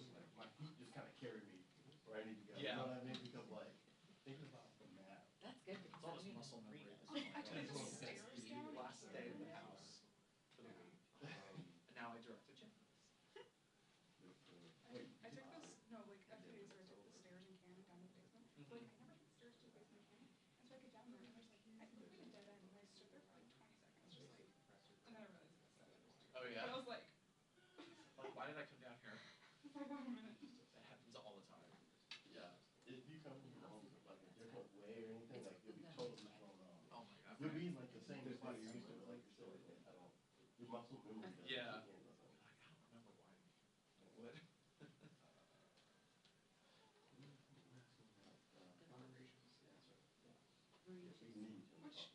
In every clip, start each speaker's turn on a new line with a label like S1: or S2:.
S1: like my feet just kind of carry me where I need to go.
S2: Yeah.
S1: You know what I mean? Because like thinking about the map.
S3: That's good.
S2: It's all just muscle memory.
S4: I took the stairs down.
S2: Last day of the house for the week. And now I direct a gym.
S4: I took this, no, like, a few days where I took the stairs in Canada down to the basement. Like, I never took the stairs to the basement in Canada. And so I get down there, and there's like, I literally a dead end, and I stood there for like 20 seconds, just like, and then I realized it was 7 hours.
S2: Oh
S4: But
S2: yeah.
S4: I was like,
S2: Why did I come down here?
S4: for 1 minute.
S2: That happens all the time.
S1: Yeah. If you come from like a different way or anything, like you'll be totally thrown off.
S2: Oh my god.
S1: You'll be in like the same spot you're used to, but like you're still like, I don't. Your muscle memory doesn't
S2: Yeah.
S1: kick in or something.
S2: I don't remember why. What?
S4: Which,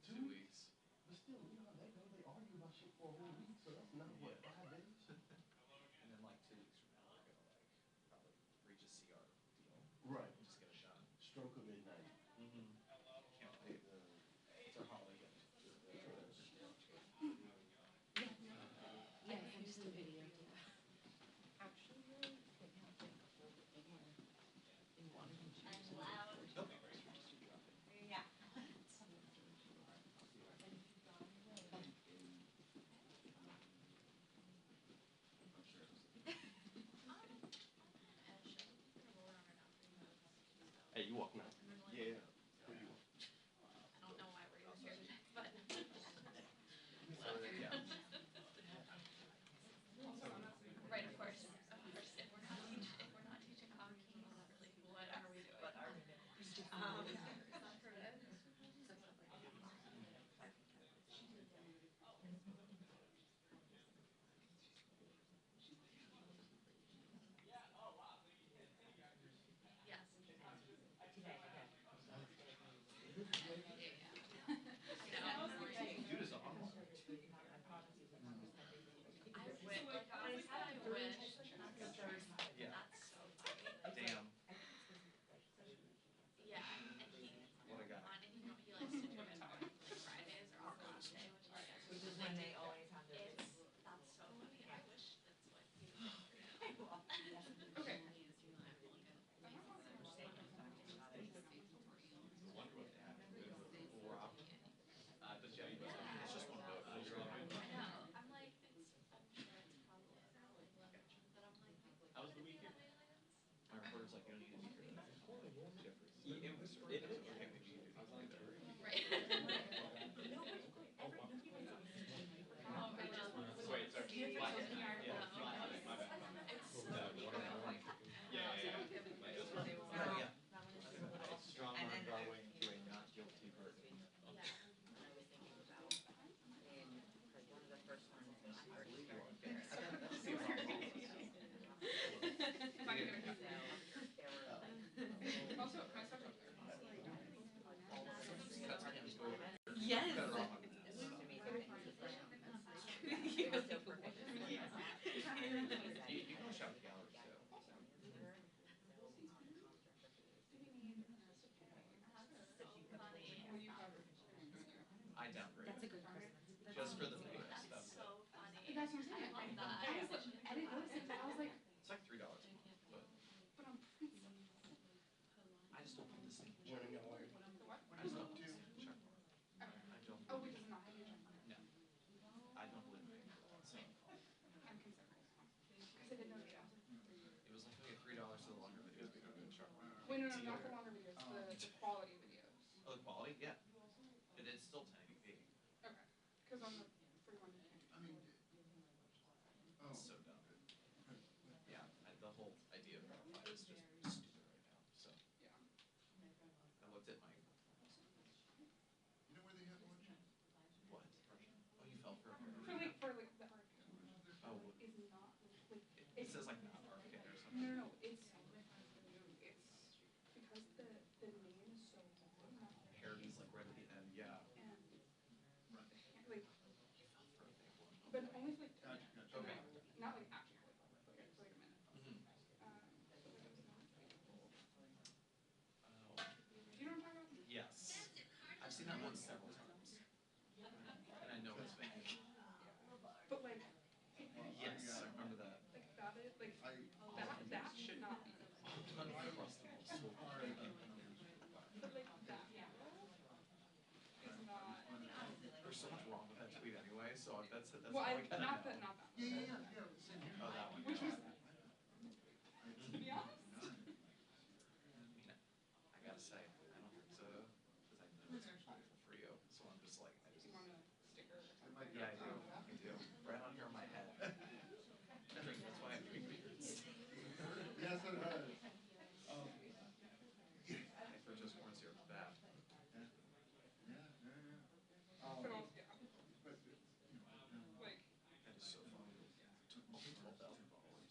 S2: 2 weeks.
S1: But still, you know how they go. They argue about shit for a whole week, so that's not what, 5 days?
S2: And then like 2 weeks from now, we're gonna like probably reach a CR deal.
S1: Right.
S2: Just get it done.
S1: Stroke of midnight.
S2: Can't wait. It's our holiday gift.
S3: Yeah, I just a video. Actually, really, in Washington.
S5: I'm loud.
S2: Nope.
S5: Yeah.
S1: Hey, you walking out? Yeah. Who you want?
S5: I don't know why we're even here today, but.
S2: Yeah.
S5: Right, of course. Of course, if we're not teaching hockey, like, what are we doing? What are we doing? Yes.
S2: Dude is on one.
S5: I wish.
S2: Yeah.
S5: That's so funny.
S2: Damn.
S5: Yeah, and he,
S2: What a guy.
S5: and you know, he likes to do it on Fridays or on the last day,
S3: Which is when they always have their.
S5: that's so funny. I wish that's what he was doing.
S4: okay.
S2: I wonder what they have with Rob. But yeah, it's just one boat.
S5: I know. I'm like, I'm sure it's probably valid, but I'm like,
S2: How was the week here?
S5: aliens?
S2: My reporter's like, you don't need to be here. Jeffries. It was okay with you.
S5: Right. Oh, I know.
S2: Wait, sorry. My bad. Yeah. Strong arm Darwin to a not guilty verdict.
S5: Yeah.
S3: I was thinking about, like one of the first ones when I first started.
S4: If I can get a cup.
S3: There were like.
S4: Also, my stuff up there.
S3: Yes.
S2: Got it wrong.
S3: It was amazing. It was so perfect.
S2: You can shop at the gallery too.
S4: Will you cover?
S2: I downgrade.
S3: That's a good Christmas.
S2: Just for the big
S5: That's
S2: stuff.
S5: so funny.
S4: That's what I'm saying.
S5: I love that.
S4: I was like, I didn't notice it, but I was like,
S2: It's like $3, but
S4: but I'm pretty.
S2: I just don't put this thing.
S1: When are you going?
S4: The what?
S2: I just don't do check. I don't.
S4: Oh, wait, does it not have your check?
S2: No. I don't believe in it. So
S4: I'm considering it. Because I didn't know the answer.
S2: it was like okay, $3 to the longer videos we go to the shark.
S4: Wait, no, not the longer videos, the quality videos.
S2: Oh, the quality? Yeah. It is still 1080p.
S4: Okay. Because on the free one, you can't.
S6: I mean,
S2: It's so dumb. Yeah, the whole idea of Spotify is just stupid right now. So
S4: Yeah.
S2: I looked at my
S6: you know where they have lunch?
S2: what? Oh, you fell for a
S4: For like the arc
S2: Oh,
S4: is not like
S2: it says like not arcade or
S4: no,
S2: something.
S4: no, no. It's because the name is so long.
S2: Parodies like right at the end. Yeah.
S4: And
S2: Right.
S4: like,
S2: You fell for a big one.
S4: but only for like
S6: Gotcha, gotcha.
S2: Okay.
S4: not like actually for like a minute.
S2: Mhm.
S4: But like it was not faithful.
S2: Oh.
S4: Do you know what I'm talking about?
S2: Yes. I've seen that one several times. And I know it's fake. so that's
S4: Well,
S2: all
S4: I,
S2: I gotta
S4: not
S2: know.
S4: that, not that.
S6: Yeah,
S4: one.
S6: yeah, yeah, yeah, same here.
S2: Oh, that one.
S4: Which
S2: yeah.
S4: was, to be honest.
S2: I mean, I gotta say, I don't think so, because I know it's awful for you. So I'm just like,
S4: Do you want a sticker or something?
S2: yeah, I do. I do. Right on here on my head. I think that's why I'm doing beards.
S6: Yes, it does.
S2: If we're just warns here at the bat.
S6: Yeah, yeah, yeah.
S4: But also, yeah,
S6: But,
S4: like,
S2: That is so funny. Took only 12,000 followers.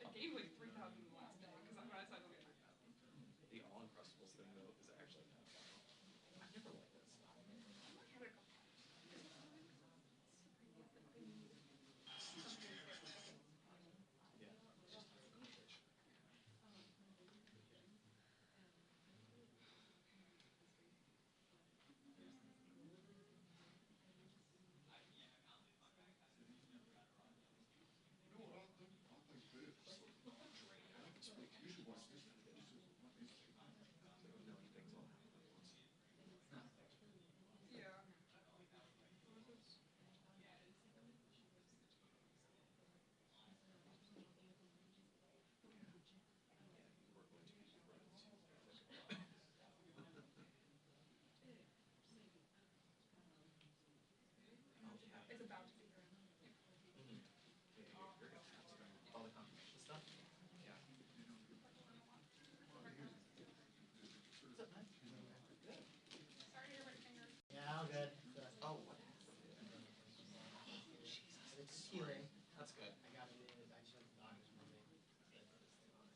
S4: it gave like 3,000 the last day, because when I said it'll get 9,000.
S2: The All Uncrustables thing, though, is actually kind of funny. I've never liked that stuff.
S4: I had it a couple times.
S2: Yeah, it's just garbage.
S6: you know what I'll think good. Just
S2: Drain out this week.
S6: you should watch this video. This is
S2: A million things all happen at once.
S4: Yeah.
S2: Yeah, you were going to be right. Oh, yeah.
S4: It's about to be here.
S2: Mhm. Yeah, you're gonna have to. All the confirmation stuff? Yeah.
S4: Sorry to hear about your finger.
S7: Yeah, all good.
S2: Oh, what happened?
S7: It's healing.
S2: That's good.
S7: I got it in. I just went to the doctor's Monday. They put this thing on it.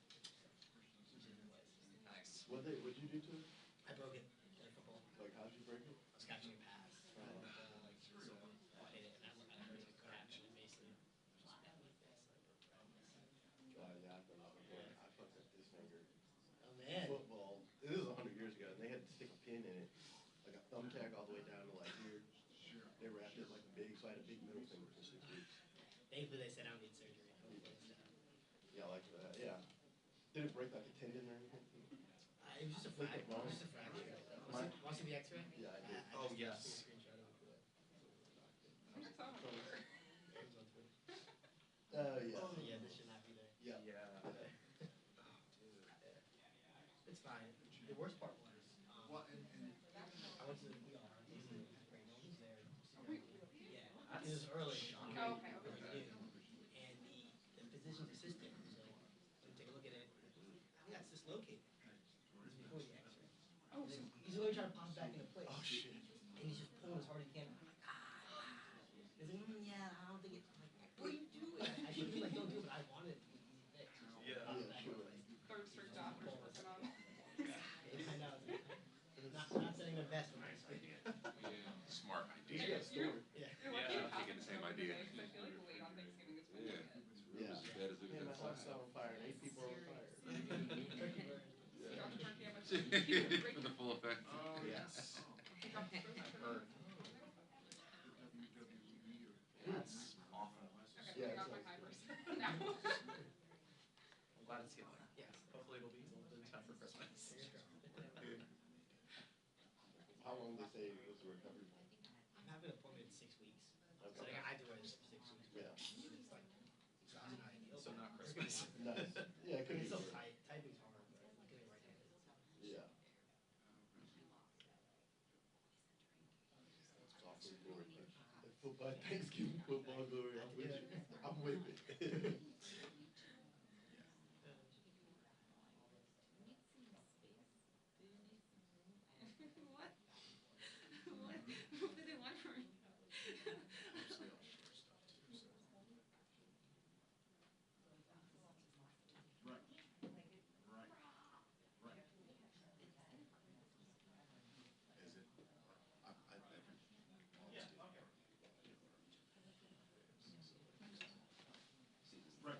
S7: Which is in place.
S2: Nice.
S1: What'd you do to it?
S7: I broke it. Playing football.
S1: Like, how'd you break it?
S7: I was catching a pass. So I hit it, and I heard it could happen, and basically just bad like this.
S1: Yeah, I've done that before. I fucked up this finger.
S7: Oh man.
S1: Football. This was 100 years ago, and they had to stick a pin in it, like a thumbtack all the way down to like here. They wrapped it like big, so I had a big middle finger for 6 weeks.
S7: Thankfully, they said I don't need surgery. Hopefully, so.
S1: Yeah, like that. Yeah. Did it break like a tendon or anything?
S7: It was just a fracture. It was just a fracture. Want to see the X-ray?
S1: Yeah, I did.
S2: Oh,
S7: just
S2: yes.
S7: took a screenshot of it for that.
S4: It's so much better.
S7: It was on Twitter.
S1: Yeah.
S7: So yeah, this should not be there.
S1: Yeah.
S2: Yeah. Oh, dude.
S7: It's fine. The worst part was,
S6: Well, and
S7: I went to the ER. No one was there.
S4: Wait,
S7: Yeah, it was early.
S4: Oh, okay, okay.
S7: Early noon. And the physician's assistant was like, "Let me take a look at it." Yeah, it's dislocated. It's before the X-ray.
S4: Oh,
S7: And
S4: so,
S7: then he's literally trying to pop it back into place.
S1: Oh shit.
S7: And he's just pulling as hard as he can. I'm like, ah. He's like, yeah, I don't think it's. I'm like, what are you doing? I should be like, don't do it, but I wanted it to be easy fix.
S2: Yeah.
S7: Pop it
S1: Yeah,
S7: back
S1: sure.
S7: into place.
S4: third straight doctor's working on it.
S7: I know. Not setting the best when I speak.
S6: smart
S4: You're
S6: idea.
S1: Story.
S7: Yeah.
S4: You're lucky
S2: Yeah,
S4: it
S6: I'm thinking
S4: happened
S6: the same
S4: so
S6: idea.
S4: today, 'cause I feel like late on Thanksgiving is when
S6: Yeah.
S4: you get.
S1: Yeah.
S6: As bad as it
S1: Yeah, my
S6: is.
S1: house on fire and 8 people are on fire.
S4: You got the turkey, I'm like,
S6: For the full effect.
S4: Oh,
S2: Yes.
S4: you dropped the first
S2: I've heard. That's awful.
S4: Okay,
S1: Yeah,
S4: I got
S1: it's
S4: my
S1: like-
S4: timers now.
S2: I'm glad it's healing.
S7: Yes.
S2: Hopefully it'll be healed in time for Christmas.
S7: Fingers crossed.
S1: How long do they say was the recovery?
S7: I'm having an appointment in 6 weeks. So
S1: Okay.
S7: like, I had to wear this for 6 weeks.
S1: Yeah.
S7: It's like, it's not ideal.
S2: So not Christmas.
S1: Nice. Yeah, it could be.
S7: It's still tight. Typing's hard, but I'm getting right-handed.
S1: Yeah. Awesome glory. Football, Thanksgiving football glory. I'm with you. I'm with it.
S5: What? What? What do they want from me?
S2: Mostly all short stuff too, so.
S6: Right. Right. Right. Is it?
S2: Yeah.
S6: Right.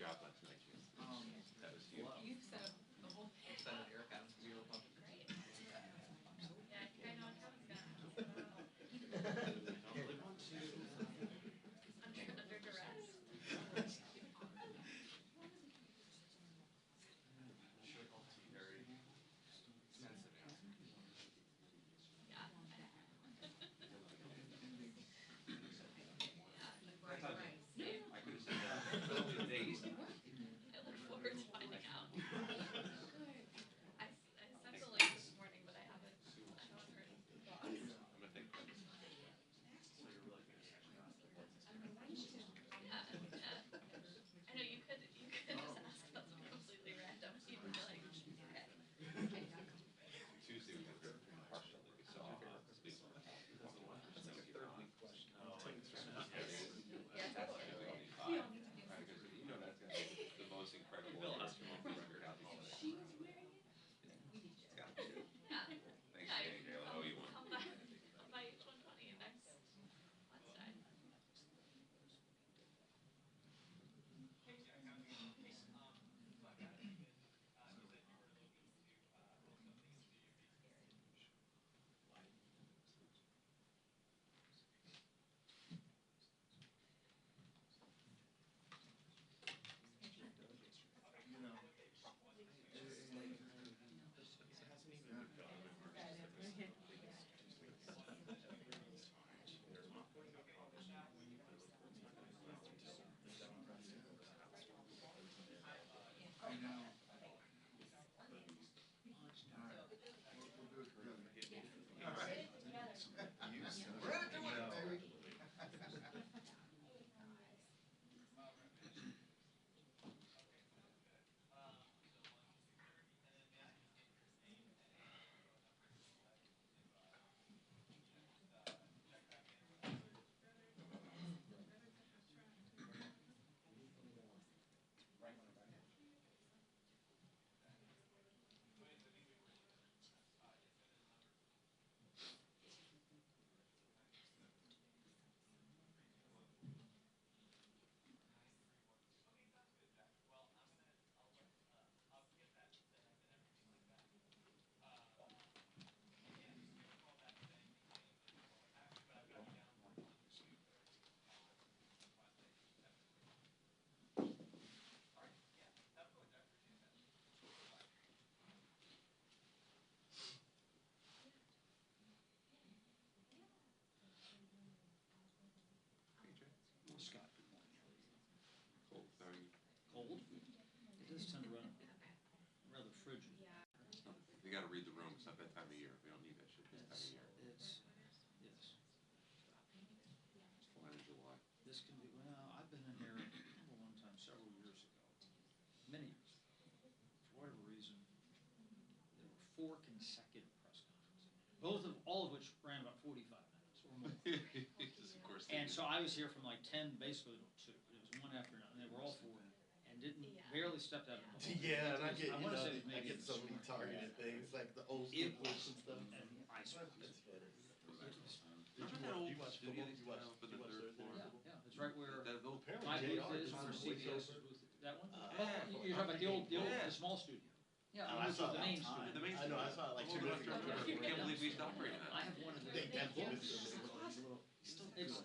S6: job last night, Jim. That was huge.
S5: You set up the whole thing.
S2: Set up Eric Adams' Zero Pumpkin.
S5: Great. Yeah, I think I know what Kevin's gonna ask. Under duress.
S2: Very sensitive.
S5: Yeah.
S2: I thought I could have said that. Dazed.
S5: I look forward to finding out. I sent the link this morning, but I haven't heard thoughts.
S6: I'm gonna think about this.
S2: So you're really good at
S5: Yeah, yeah. I know you could just ask something completely random. You'd be like, okay.
S6: Tuesday we got the partial that we saw. Speak.
S1: That's like a third week question.
S5: Yeah, totally.
S6: Right, because you know that's gonna be the most incredible instrumental record out there. It's gotta be good.
S5: Yeah.
S6: Thanks,
S5: Yeah,
S6: Danny. I owe you one.
S5: Come by H120 next Wednesday.
S6: You know, I know. All right, we'll do it together. All right. We're gonna do it, baby.
S8: Scott, good morning.
S6: Cold, sorry.
S8: Cold? It does tend to run rather frigid.
S6: You gotta read the room. It's not that time of year. We don't need that shit this time of year.
S8: Yes.
S6: Flying in July.
S8: This can be, well, I've been in here one time several years ago, many years ago. For whatever reason, there were 4 consecutive press conferences, all of which ran about 45 minutes or more.
S6: Jesus, of course. they
S8: And
S6: do.
S8: so I was here from like 10 basically to 2. It was one after another, and they were all 4, and barely stepped out of the hole.
S1: Yeah, and I get,
S8: I
S1: you
S8: wanna
S1: know,
S8: say it was
S1: I
S8: maybe
S1: get
S8: in the
S1: so many
S8: spring.
S1: targeted things, like the old
S8: It
S1: school
S8: was,
S1: and stuff.
S8: and ice was.
S1: That's funny.
S6: Remember that old studio that
S1: Did
S6: you went up on the third floor?
S8: Yeah, it's right where
S6: That old
S1: Apparently
S8: my
S1: JR
S8: booth is,
S1: just
S8: where
S1: was
S8: CBS
S1: over.
S8: booth, that one?
S6: Yeah.
S8: You're talking about
S6: Yeah.
S8: the small studio? Yeah,
S1: Oh, I
S8: which
S1: saw
S8: was the
S1: that
S8: main
S1: time.
S8: studio.
S6: The main
S1: I know, I saw it like
S6: Oh,
S1: 2
S6: no,
S1: days ago.
S6: I can't believe we stopped operating
S8: I
S6: that.
S8: have one of
S1: They
S8: those.
S1: definitely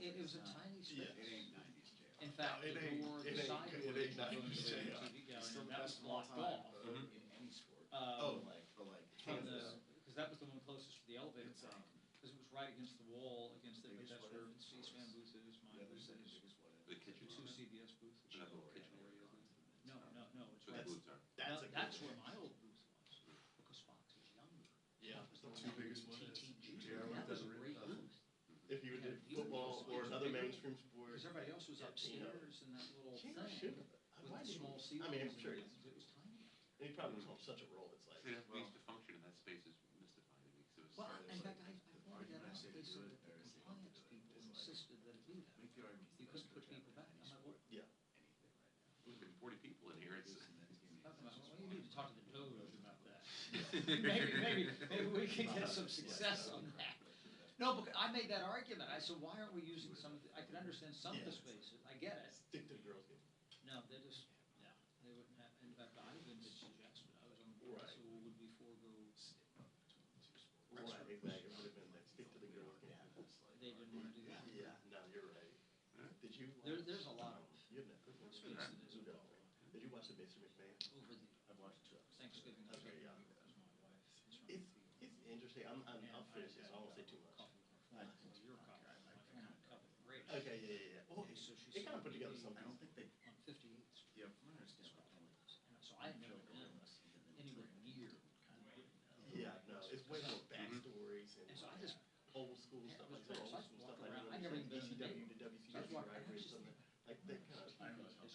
S8: It was a tiny space.
S1: Yeah.
S6: ain't 90s jail.
S8: In fact,
S1: No,
S8: the
S1: it ain't-
S8: door, the
S1: it ain't-
S8: side
S1: it
S8: door
S1: ain't
S8: to
S1: 90s
S8: the
S1: jail.
S8: TV gallery,
S6: Still the
S8: that was
S6: best of all
S8: blocked
S6: time,
S8: off.
S6: in any sport.
S1: Oh, for like
S8: From
S1: Kansas.
S8: because that was the one closest to the elevator,
S6: It's,
S8: because it was right against the wall, against it, but
S6: biggest
S8: that's
S6: what
S8: where
S6: if.
S8: C-SPAN booth is, mine
S6: The other
S8: booth
S6: side
S8: is,
S6: is biggest what if. The
S8: the
S6: kitchen.
S8: 2 CBS booths.
S6: So that little kitchen
S8: No,
S6: area.
S8: it's
S6: Where the
S8: right.
S6: booths are.
S1: That's a good
S8: That's
S1: one.
S8: where my old booth was, because Fox was younger.
S1: Yeah.
S8: That was the
S6: 2
S8: one
S6: biggest
S8: with
S6: what ifs.
S8: TTG.
S6: Yeah, I
S8: That was a
S6: remember
S8: great
S6: it.
S8: booth.
S1: If you did football or another mainstream sport.
S8: Because everybody else was upstairs in that little
S1: King
S8: thing
S1: should
S8: with
S1: have. Why
S8: the
S1: didn't
S8: small
S1: he?
S8: seats.
S1: I mean, I'm
S8: and
S1: sure
S8: it
S1: he's,
S8: was tiny.
S1: and he probably was on such a roll, it's like.
S6: See, we used to function in that space is mystifying to me, 'cause it was.
S8: Well, in
S6: like-
S8: fact, I pointed that out, they said that the compliance people insisted that it do that.
S6: Make the argument.
S8: You couldn't put people back. I'm like, well,
S1: Yeah.
S6: Anything right now. We've been 40 people in here, it's.
S8: talking about, well, you need to talk to the Doge about that. Maybe we can get some success on that. No, but I made that argument. I said, why aren't we using some of the, I can understand some of the
S1: Yeah.
S8: spaces, I get it.
S1: Stick to the girls game.
S8: No, they just, yeah.
S1: exactly. It would have been like stick to the girls game.
S8: They didn't want to do that.
S1: Yeah, no, you're right. Did you?
S8: There's a lot of
S1: You have Netflix?
S8: space that is
S1: Who doesn't? Did you watch the Mr. McMahon?
S8: over the Thanksgiving.
S1: Okay, yeah.
S8: Because my wife is from
S1: It's interesting. I'll finish this. I won't say too much.
S8: coffee with her former, well, your coffee, my former covet great.
S1: Okay, yeah. Oh,
S8: So she
S1: it kind of
S8: said,
S1: put together something.
S8: on 58th Street.
S6: Yep.
S8: Is what that is. And so I had never been anywhere near.
S1: Yeah, no, it's way more backstories
S8: And
S1: and
S8: so I just,
S1: old school
S8: yeah,
S1: stuff.
S8: it was
S1: Like
S8: great.
S1: old
S8: So I
S1: school
S8: walked
S1: stuff. Like
S8: around.
S1: when
S8: I never even been in the
S1: ECW to
S8: neighborhood.
S1: WCW
S8: So I was walking around,
S1: rivalry or
S8: just
S1: something. Like they kind of.
S8: emanate from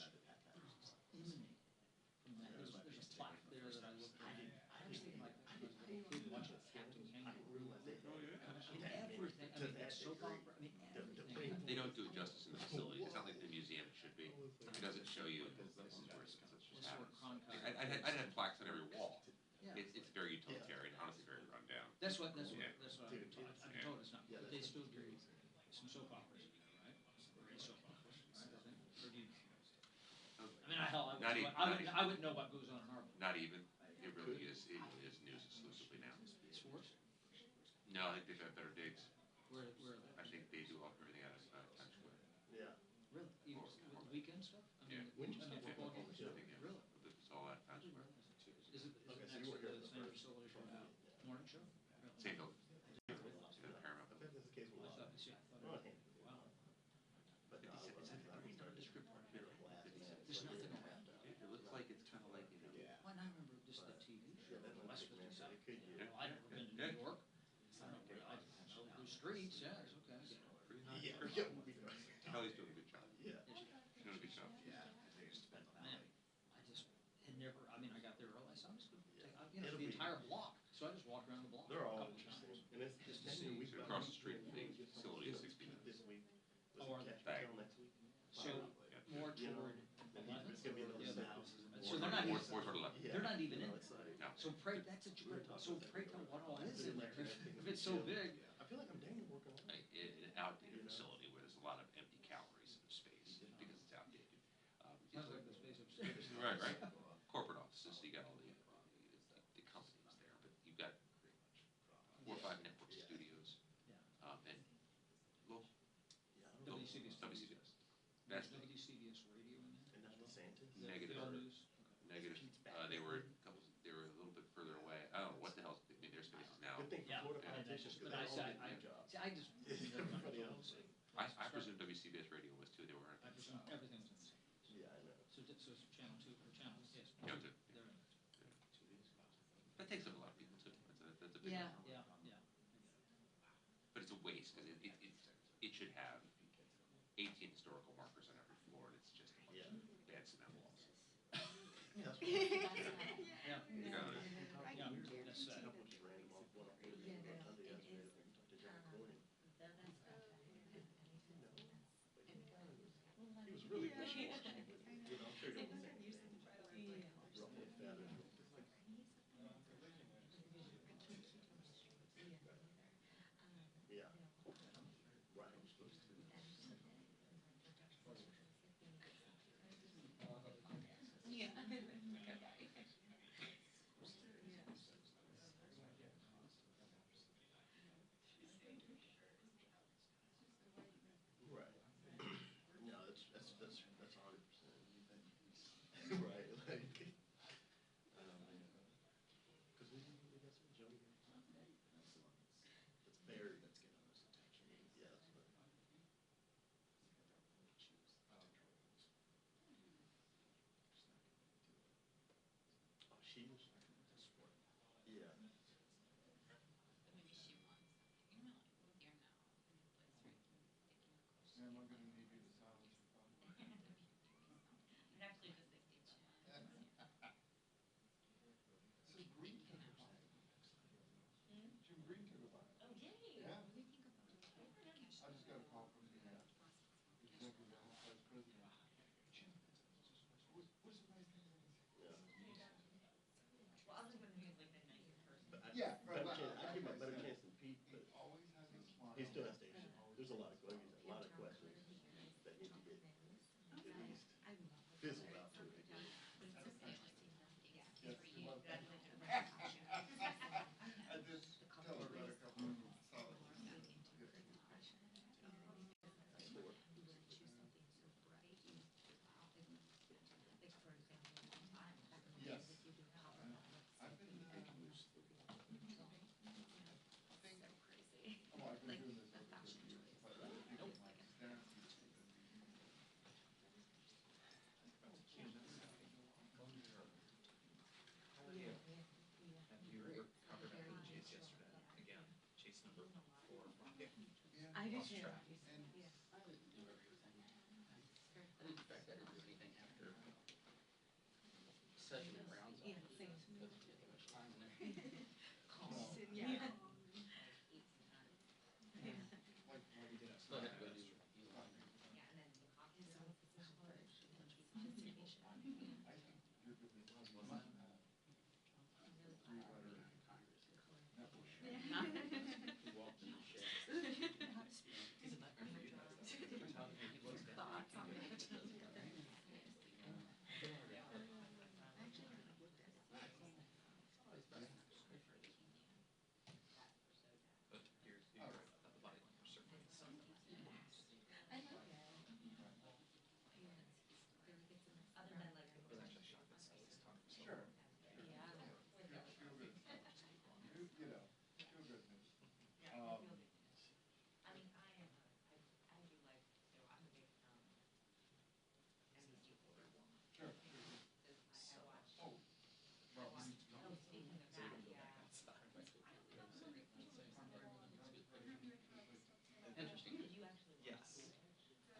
S8: that. There's a plaque there that I looked at. I was thinking like, when I was a little kid watching Captain
S1: I
S8: Kangaroo.
S1: didn't realize they.
S8: I mean, everything, I mean, soap opera, I mean, everything.
S6: They don't do it justice in the facility. It's not like the museum it should be. It doesn't show you this is where it's just
S8: This sort of
S6: happens.
S8: Cronkite.
S6: I'd had plaques on every wall.
S8: Yeah.
S6: It's very utilitarian, honestly very run down.
S8: That's what I've
S6: Yeah.
S8: been told. I've been told it's not,
S1: Yeah,
S8: but they still do some soap operas in there, right? Great soap operas, or do you? I mean, hell,
S6: Not even-
S8: I wouldn't know what goes on in our book.
S6: Not even. It really is news exclusively now.
S8: Sports?
S6: No, I think they've got better digs.
S8: Where are they?
S6: I think they do everything out of Times Square.
S1: Yeah.
S8: Really? Even with weekend stuff? I mean,
S6: Yeah.
S1: When you
S8: I mean,
S1: start
S8: football
S1: working on
S8: games?
S1: the show.
S6: I think, yeah.
S8: Really?
S6: It's all at Times Square.
S8: Is it
S1: Okay, so
S8: next
S1: you
S8: to
S1: were here
S8: the
S1: for the
S8: same
S1: first.
S8: facility for the morning show?
S6: Same building. The Paramount.
S1: I bet that's the case with a
S8: I
S1: lot.
S8: thought, see, I thought,
S1: Oh,
S8: it-
S1: yeah.
S8: wow.
S1: But no, I love
S6: It's a
S1: it.
S6: very nondescript part.
S8: There's nothing around it.
S6: It looks like it's kind of like, you know.
S1: Yeah.
S8: Well, and I remember just the TV show,
S1: Yeah, that one
S8: West
S1: big man
S8: 57.
S1: said it could,
S8: Well, I've never been to
S6: Yeah.
S8: New York. I don't know, I know the streets, yeah, it's okay. I get it.
S6: Pretty
S1: Yeah,
S6: nondescript.
S1: we do.
S6: Kelly's doing a good job.
S1: Yeah.
S6: She's doing a good job.
S8: Man, I just had never, I mean, I got there early, so I'm just gonna take, you know,
S1: It'll
S8: the
S1: be-
S8: entire block, so I just walked around the block.
S1: They're
S8: a
S1: all
S8: couple
S1: interesting.
S8: times.
S1: And it's
S8: Just to
S1: just
S8: see.
S1: week
S6: So
S1: by
S6: across
S1: week,
S6: the street from the
S1: you know,
S6: facility is 60 minutes.
S1: This week.
S8: Oh,
S1: Was
S8: are
S1: it
S8: they?
S1: Catch
S6: Bag.
S1: Hotel next week?
S8: So, more
S1: You know,
S8: toward
S1: and
S8: 11th
S1: it's gonna be
S8: or
S1: another
S8: the other
S1: set.
S8: houses?
S6: More
S8: So they're not
S6: more
S8: even,
S6: toward 11.
S1: Yeah.
S8: they're not even
S1: You
S8: in
S1: know,
S8: it.
S1: it's like-
S6: No.
S8: So pray, that's a, so pray tell what all is in there, if it's so big.
S1: I feel like I'm dang near working on it.
S6: An outdated facility where there's a lot of empty calories in space because it's outdated.
S8: Sounds like the space upstairs.
S6: Right. Corporate offices, so you got all the companies there, but you've got 4 or 5 network studios. And local.
S1: Yeah, I don't know.
S8: WCBS.
S6: WCBS.
S8: There's
S6: That's
S8: WCBS radio in there?
S1: And not DeSantis.
S6: Negative.
S8: The old news?
S6: negative. They were a little bit further away. I don't know what the hell, I mean, their space is now.
S1: Good thing for
S8: Yeah.
S1: Florida
S6: Yeah.
S1: politicians, because
S8: But
S1: they
S8: I
S1: all
S8: said,
S1: did good jobs.
S8: see, I just.
S1: Everybody else.
S6: I presume WCBS radio was too, they weren't.
S8: I presume everything's in the same.
S1: Yeah, I know.
S8: So it's channel 2 or channel, yes.
S6: Channel 2.
S8: They're in
S6: That takes up a lot of people too. That's a big
S8: Yeah,
S6: number.
S8: yeah.
S6: But it's a waste, because it should have 18 historical markers on every floor, and it's just a bunch
S1: Yeah.
S6: of bad cement walls.
S1: That's what.
S8: Yeah,
S6: You know,
S8: yeah, that's
S1: A
S8: sad.
S1: couple just random off one off the Sunday yesterday, I think we talked to John Cornyn. He was really good. You know, I'm sure he did the same thing. Ruffled feathers. Yeah. Right.
S5: Yeah.
S1: Right. No, that's 100%
S3: I do
S2: lost
S3: too.
S2: track.
S6: I didn't do everything. I didn't, in fact, I didn't do anything after session and rounds off.
S3: Yeah, same.
S6: Because you get too much time in there.
S3: Yeah.
S2: Like we did at
S6: Still had to go do
S2: semester.
S6: Elon.
S3: Yeah, and then the coffee.
S2: I think you're good business.
S6: Was that? Really not in Congress yet. He walked in the shed. He's a nightmare for you guys. He looks down. But you're right about that. The body language certainly is something.
S3: Other than like.
S2: I was actually shocked that Scully's talked for so long.
S3: Yeah.
S2: Feel good. You know, feel good, man.
S3: I mean, I am, I do like, so I'm a big, NBC reporter.
S2: Sure.
S3: I watch.
S2: Oh, well,
S3: Oh, speaking of that, yeah.
S6: Interesting.
S3: Did you actually?
S2: yes.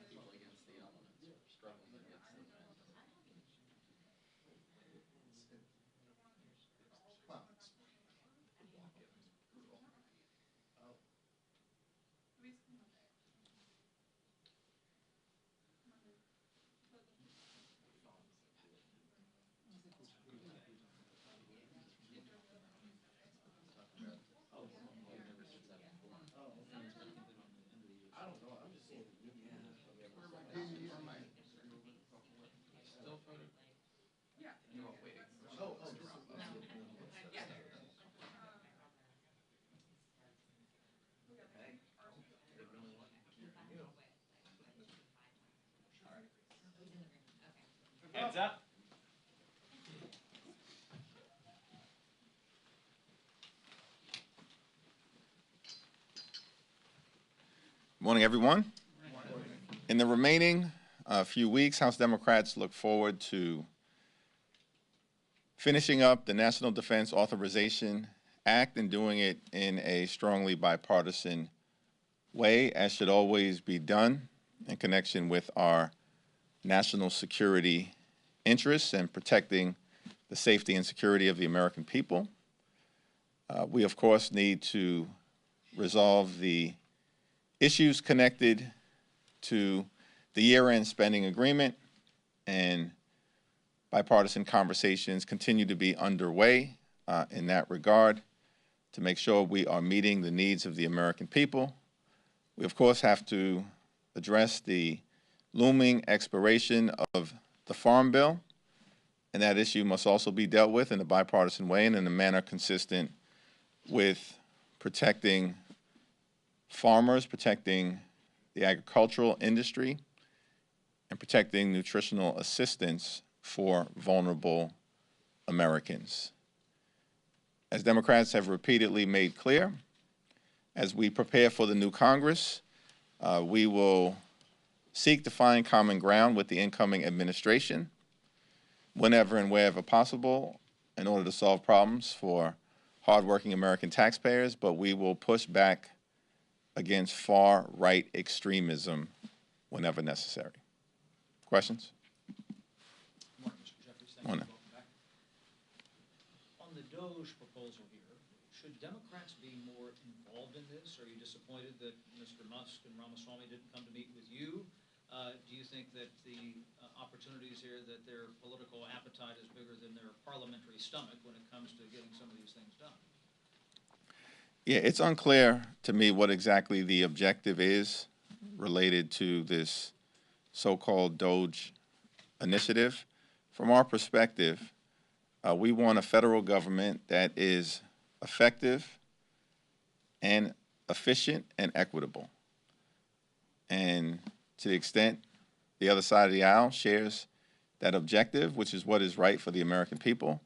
S6: People against the elements or struggling against the wind.
S2: Clowns. The block it was brutal. Oh. I don't know. I'm just seeing new people.
S6: Where am I? Still voting?
S2: You're all waiting.
S1: Oh,
S2: Mr.
S1: this is-
S2: Rothwell.
S3: Yeah.
S1: Hey, they've been only one. You.
S8: Heads up.
S9: Morning, everyone. In the remaining few weeks, House Democrats look forward to finishing up the National Defense Authorization Act and doing it in a strongly bipartisan way, as should always be done in connection with our national security interests and protecting the safety and security of the American people. We, of course, need to resolve the issues connected to the year-end spending agreement, and bipartisan conversations continue to be underway in that regard to make sure we are meeting the needs of the American people. We, of course, have to address the looming expiration of the Farm Bill, and that issue must also be dealt with in a bipartisan way and in a manner consistent with protecting farmers, protecting the agricultural industry, and protecting nutritional assistance for vulnerable Americans. As Democrats have repeatedly made clear, as we prepare for the new Congress, we will seek to find common ground with the incoming administration whenever and wherever possible in order to solve problems for hardworking American taxpayers, but we will push back against far-right extremism whenever necessary. Questions?
S8: Morning, Mr. Jeffries. Thank you.
S9: Morning.
S8: Welcome back. On the DOJ proposal here, should Democrats be more involved in this? Are you disappointed that Mr. Musk and Ramaswamy didn't come to meet with you? Do you think that the opportunities here, that their political appetite is bigger than their parliamentary stomach when it comes to getting some of these things done?
S9: Yeah, it's unclear to me what exactly the objective is related to this so-called DOJ initiative. From our perspective, we want a federal government that is effective and efficient and equitable. And to the extent the other side of the aisle shares that objective, which is what is right for the American people,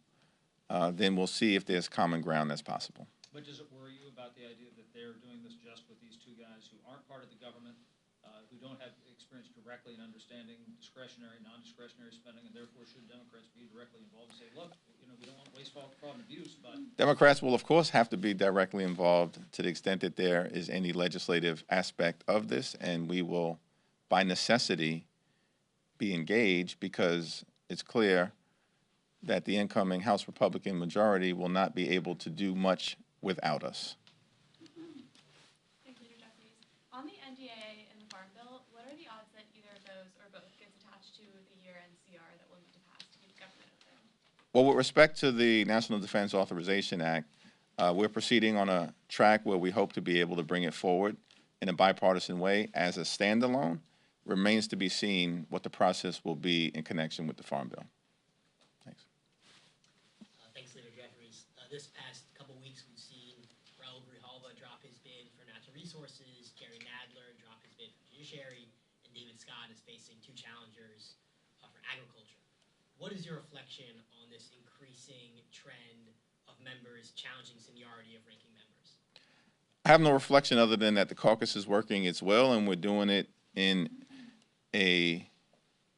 S9: then we'll see if there's common ground that's possible.
S8: But does it worry you about the idea that they're doing this just with these two guys who aren't part of the government, who don't have experience directly in understanding discretionary, non-discretionary spending, and therefore should Democrats be directly involved and say, look, you know, we don't want waste, fraud, and abuse, but
S9: Democrats will, of course, have to be directly involved to the extent that there is any legislative aspect of this, and we will, by necessity, be engaged because it's clear that the incoming House Republican majority will not be able to do much without us.
S5: Thank you, Mr. Jeffries. On the NDAA and the Farm Bill, what are the odds that either of those or both gets attached to the year-end CR that will need to pass to keep government open?
S9: Well, with respect to the National Defense Authorization Act, we're proceeding on a track where we hope to be able to bring it forward in a bipartisan way as a standalone. Remains to be seen what the process will be in connection with the Farm Bill. Thanks.
S7: Thanks, Senator Jeffries. This past couple weeks, we've seen Raul Grijalva drop his bid for natural resources, Jerry Nadler drop his bid for judiciary, and David Scott is facing two challengers for agriculture. What is your reflection on this increasing trend of members challenging seniority of ranking members?
S9: I have no reflection other than that the caucus is working its will, and we're doing it in a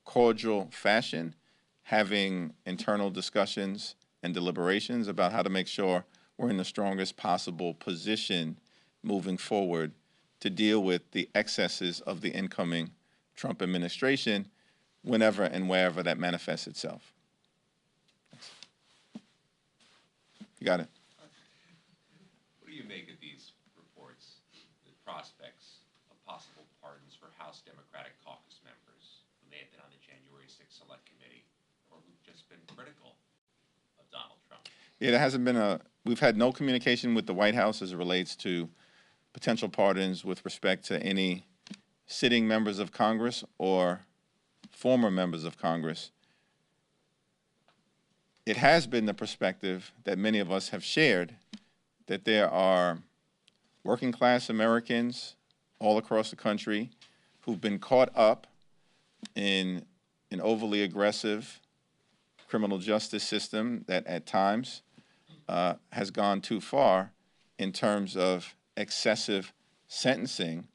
S9: cordial fashion, having internal discussions and deliberations about how to make sure we're in the strongest possible position moving forward to deal with the excesses of the incoming Trump administration whenever and wherever that manifests itself. You got it.
S6: What do you make of these reports, the prospects of possible pardons for House Democratic caucus members who may have been on the January 6th Select Committee or who've just been critical of Donald Trump?
S9: Yeah, there hasn't been we've had no communication with the White House as it relates to potential pardons with respect to any sitting members of Congress or former members of Congress. It has been the perspective that many of us have shared that there are working class Americans all across the country who've been caught up in an overly aggressive criminal justice system that at times has gone too far in terms of excessive sentencing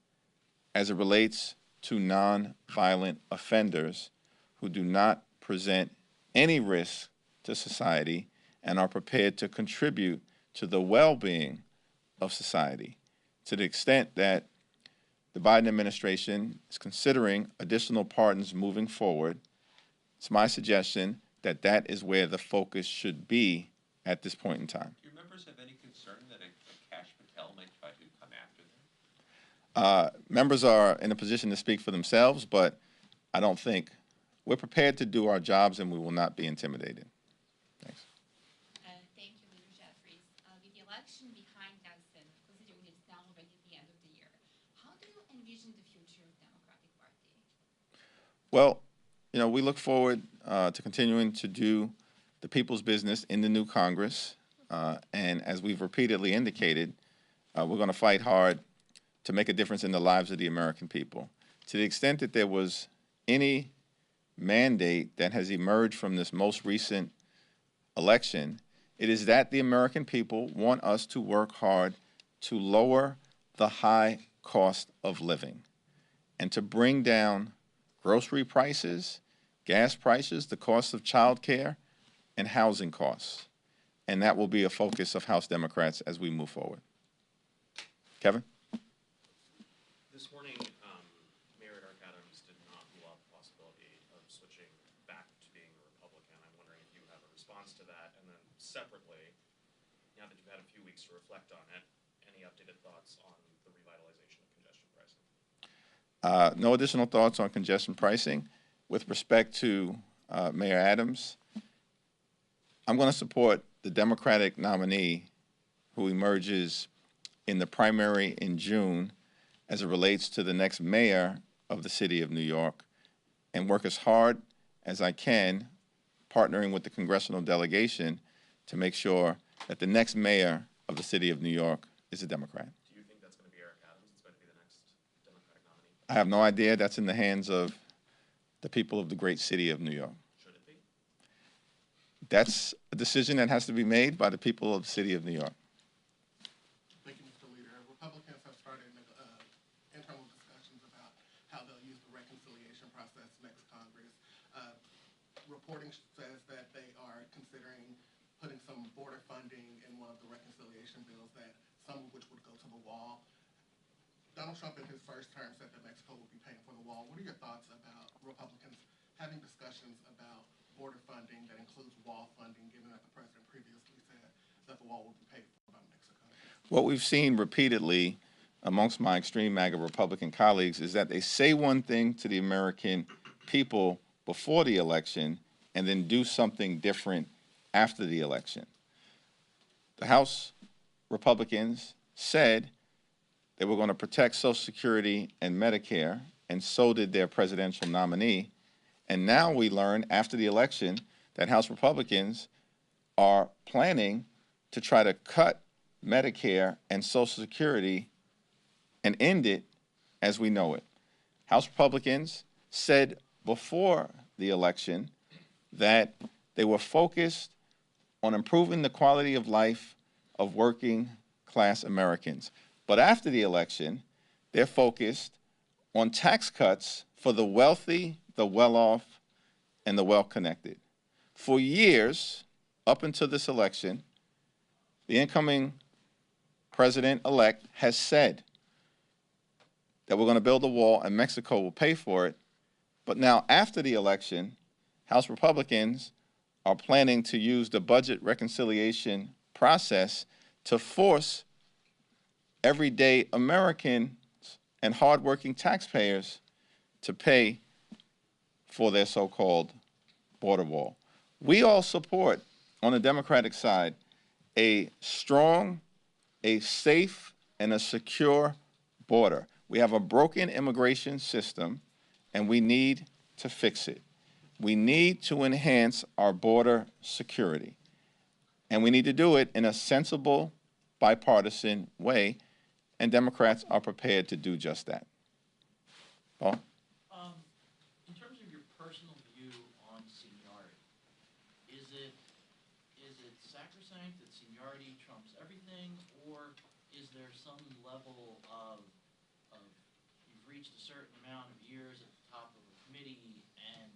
S9: as it relates to non-violent offenders who do not present any risk to society and are prepared to contribute to the well-being of society. To the extent that the Biden administration is considering additional pardons moving forward, it's my suggestion that that is where the focus should be at this point in time.
S6: Do your members have any concern that a Kash Patel may try to come after them?
S9: Members are in a position to speak for themselves, but I don't think we're prepared to do our jobs and we will not be intimidated. Thanks.
S10: Thank you, Mr. Jeffries. With the election behind us and considering it's now already the end of the year, how do you envision the future of the Democratic Party?
S9: Well, you know, we look forward to continuing to do the people's business in the new Congress. And as we've repeatedly indicated, we're going to fight hard to make a difference in the lives of the American people. To the extent that there was any mandate that has emerged from this most recent election, it is that the American people want us to work hard to lower the high cost of living and to bring down grocery prices, gas prices, the cost of child care, and housing costs. And that will be a focus of House Democrats as we move forward. Kevin?
S11: This morning, Mayor Eric Adams did not rule out the possibility of switching back to being a Republican. I'm wondering if you have a response to that. And then separately, now that you've had a few weeks to reflect on it, any updated thoughts on the revitalization of congestion pricing?
S9: No additional thoughts on congestion pricing. With respect to Mayor Adams, I'm going to support the Democratic nominee who emerges in the primary in June as it relates to the next mayor of the city of New York and work as hard as I can, partnering with the congressional delegation to make sure that the next mayor of the city of New York is a Democrat.
S11: Do you think that's going to be Eric Adams? It's going to be the next Democratic nominee?
S9: I have no idea. That's in the hands of the people of the great city of New York.
S11: Should it be?
S9: That's a decision that has to be made by the people of the city of New York.
S12: Thank you, Mr. Leader. Republicans have started internal discussions about how they'll use the reconciliation reporting says that they are considering putting some border funding in one of the reconciliation bills, that some of which would go to the wall. Donald Trump in his first term said that Mexico would be paying for the wall. What are your thoughts about Republicans having discussions about border funding that includes wall funding, given that the president previously said that the wall would be paid for by Mexico?
S9: What we've seen repeatedly amongst my extreme MAGA Republican colleagues is that they say one thing to the American people before the election and then do something different after the election. The House Republicans said they were going to protect Social Security and Medicare, and so did their presidential nominee. And now we learn after the election that House Republicans are planning to try to cut Medicare and Social Security and end it as we know it. House Republicans said before the election that they were focused on improving the quality of life of working class Americans. But after the election, they're focused on tax cuts for the wealthy, the well-off, and the well-connected. For years, up until this election, the incoming president-elect has said that we're going to build a wall and Mexico will pay for it. But now, after the election, House Republicans are planning to use the budget reconciliation process to force everyday Americans and hardworking taxpayers to pay for their so-called border wall. We all support, on the Democratic side, a strong, a safe, and a secure border. We have a broken immigration system, and we need to fix it. We need to enhance our border security, and we need to do it in a sensible, bipartisan way, and Democrats are prepared to do just that. Paul?
S8: In terms of your personal view on seniority, is it sacrosanct that seniority trumps everything, or is there some level of you've reached a certain amount of years at the top of a committee and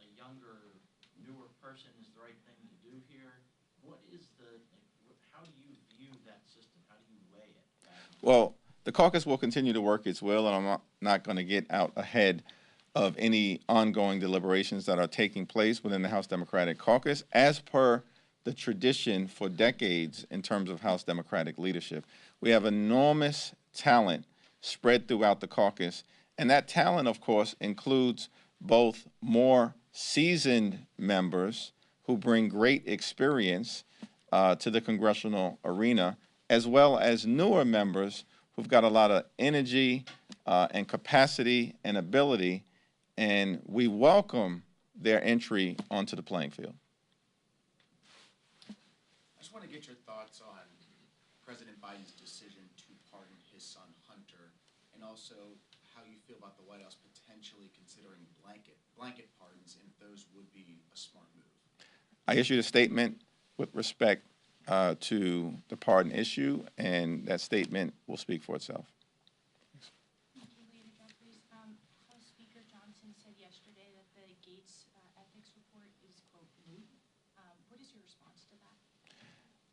S8: a younger, newer person is the right thing to do here? What is how do you view that system? How do you weigh it?
S9: Well, the caucus will continue to work its will, and I'm not going to get out ahead of any ongoing deliberations that are taking place within the House Democratic Caucus, as per the tradition for decades in terms of House Democratic leadership. We have enormous talent spread throughout the caucus, and that talent, of course, includes both more seasoned members who bring great experience to the congressional arena, as well as newer members who've got a lot of energy and capacity and ability, and we welcome their entry onto the playing field.
S13: I just want to get your thoughts on President Biden's decision to pardon his son Hunter, and also how you feel about the White House potentially considering blanket pardons, and if those would be a smart move.
S9: I issued a statement with respect to the pardon issue, and that statement will speak for itself.
S14: Thank you, Leader Jeffries. House Speaker Johnson said yesterday that the Gates ethics report is, quote, moot. What is your response to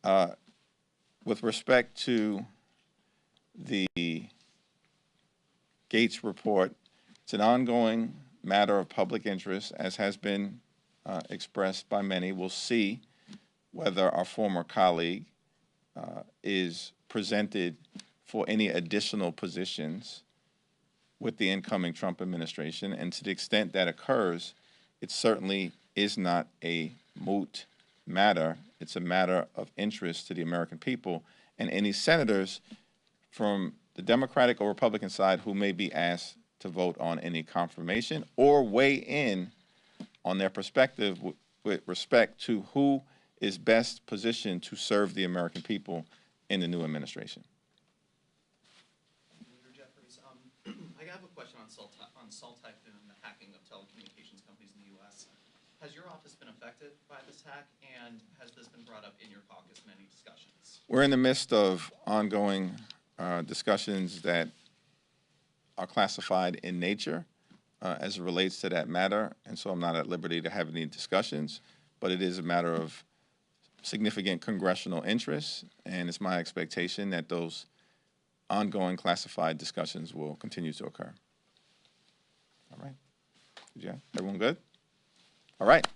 S14: that?
S9: With respect to the Gates report, it's an ongoing matter of public interest, as has been expressed by many. We'll see whether our former colleague is presented for any additional positions with the incoming Trump administration. And to the extent that occurs, it certainly is not a moot matter. It's a matter of interest to the American people and any senators from the Democratic or Republican side who may be asked to vote on any confirmation or weigh in on their perspective with respect to who is best positioned to serve the American people in the new administration.
S2: Leader Jeffries, I have a question on Salt Typhoon and the hacking of telecommunications companies in the U.S. Has your office been affected by this hack, and has this been brought up in your caucus in any discussions?
S9: We're in the midst of ongoing discussions that are classified in nature. as it relates to that matter, and so I'm not at liberty to have any discussions, but it is a matter of significant congressional interest, and it's my expectation that those ongoing classified discussions will continue to occur. All right. Yeah, everyone good? All right.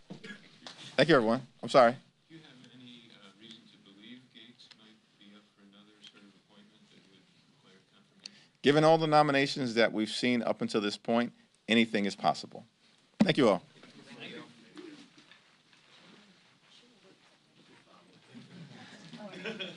S9: Thank you, everyone. I'm sorry.
S15: Do you have any reason to believe Gates might be up for another sort of appointment that would require confirmation?
S9: Given all the nominations that we've seen up until this point, anything is possible. Thank you all.
S2: Thank you.